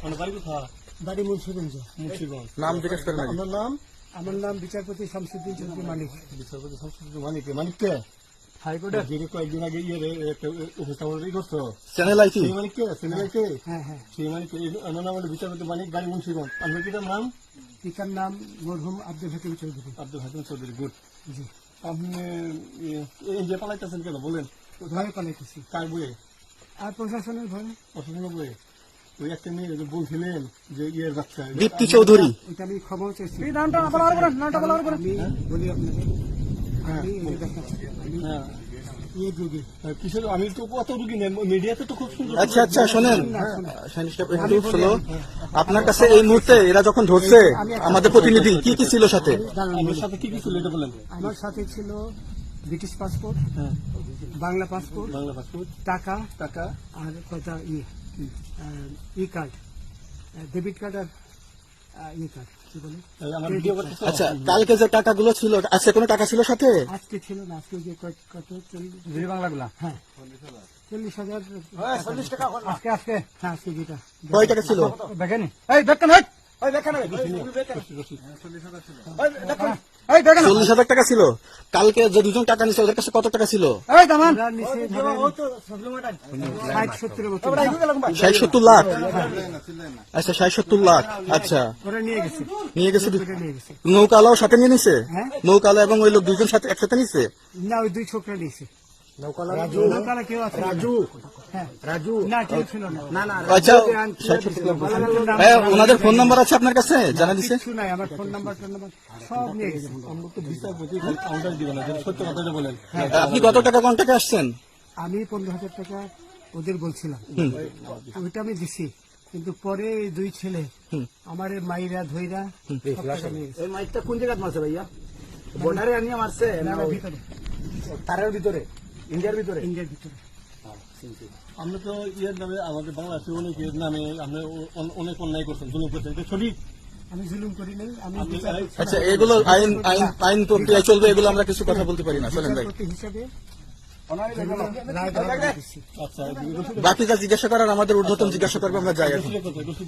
বাড়ি কোথায়? বাড়ি মুন্সিগঞ্জ। মুন্সিগঞ্জ। নাম জিজ্ঞেস করেন আগে। আপনার নাম? আমার নাম বিচারপতি শামসুদ্দিন চৌধুরী মানিক। বিচারপতি শামসুদ্দিন মানিক। মানিককে হাইকোর্টের। যিনি কয়েকদিন আগে একটা উপস্থাপন করছো, চ্যানেল আইটি। সেই মানিককে? সিনেমাইকে? হ্যাঁ হ্যাঁ। সেই মানিক ওনার নাম হলো বিচারপতি মানিক, বাড়ি মুন্সিগঞ্জ। আপনার পিতার নাম? পিতার নাম মরহুম আব্দুল হাকিম চৌধুরী। আব্দুল হাকিম চৌধুরী। গুড। জি। আপনি ইন্ডিয়া পালাইতেছেন কেন বলেন? ভয়ে পালাইতেছি। কার বইয়ে? আর প্রশাসনের ভয়ে। প্রশাসনের বইয়ে? ওই একটা মেয়ে যে বলছিলেন যে ইয়ের বাচ্চা, দীপ্তি চৌধুরী। এটা আমি ক্ষমাও চাইছি। নামটা আমি বলি আপনাকে, আমি এই যে দেখাচ্ছি, আমি হ্যাঁ। ইয়ে রোগী। কিসের? আমি তো কত রুগী নেই, মিডিয়াতে তো খুব সুন্দর। আচ্ছা আচ্ছা শোনেন, শাহিন সাহেব একটু শোনো। আপনার কাছে এই মুহূর্তে এরা যখন ধরছে আমাদের প্রতিনিধি কি কি ছিল সাথে? আমার সাথে কি কি ছিল এটা বলেন। আমার সাথে ছিল ব্রিটিশ পাসপোর্ট, হ্যাঁ, বাংলা পাসপোর্ট, বাংলা পাসপোর্ট, টাকা টাকা, আর কয়টা ই কার্ড, ডেবিট কার্ড আর ই কার্ড, কি বলে? আমার ভিডিও করতেছো? আচ্ছা, কালকে যে টাকাগুলো ছিল, আজকে কোনো টাকা ছিল সাথে? আজকে ছিল না, আজকে যে কত 40 বাংলাগুলা। হ্যাঁ 40,000 টাকা আজকে আজকে হ্যাঁ আজকে যেটা কয় টাকা ছিল? দেখেনি? এই দেখেন, এই দেখেন, 40,000 টাকা ছিল। কালকে যে দুজন টাকা নিছে ওদের কাছে কত টাকা ছিল? এই দামান ওরা নিচে ধরেন 60-70 মতো 60-70 লাখ। আচ্ছা 60-70 লাখ। আচ্ছা, ওরা নিয়ে গেছে, নিয়ে গেছে। ওটা নিয়ে গেছে। নৌকালাও সাথে নিয়ে নিছে? হ্যাঁ। নৌকালা এবং ওই লোক দুজন সাথে একসাথে নিছে? না, ওই দুই ছোকরা নিয়েছে। নৌকালা কেউ আছে? হ্যাঁ রাজু। না কেউ ছিল না। আচ্ছা, 60-70 লাখ। হ্যাঁ, ওনাদের ফোন নাম্বার আছে আপনার কাছে? জানা দিছে? কিছু নাই, আমার ফোন নাম্বার সব নিয়ে গেছে। আমরা তো বিচারপতি কাউন্টার দিব না, যেটা সত্য কথা বলেন। আপনি কত টাকা কন্টাক্টে আসছেন? আমি 15,000 টাকা ওদের বলছিলাম, ওইটা আমি দিছি, কিন্তু পরে এই দুই ছেলে আমার মাইরা ধইরা সব টাকা নিয়ে গেছে। এই মাইকটা কোন জায়গায় মারছে ভাইয়া? বর্ডারে আনিয়ে মারছে না, না না, ওই ভিতরে, তারের ভিতরে, ইন্ডিয়ার ভিতরে? ইন্ডিয়ার ভিতরে। আমরা তো ইয়ের নামে, আমাদের বাংলাদেশে অনেক ইয়ের নামে আমরা অনেক অন্যায় করছেন, জুলুম করছেন, এটা সঠিক? আমি জুলুম করি নাই, আমি আপনি- বিচারপতি আচ্ছা, এগুলো আইন আইন আইন প্রক্রিয়া চলবে, এগুলো আমরা কিছু কথা বলতে পারি না। চলেন ভাই, হিসাবে রায় দেওয়া দিচ্ছি। আচ্ছা, বাকি যা জিজ্ঞাসা করার আমাদের ঊর্ধ্বতন জিজ্ঞাসা করবে, আমরা যাই এখন। দোষী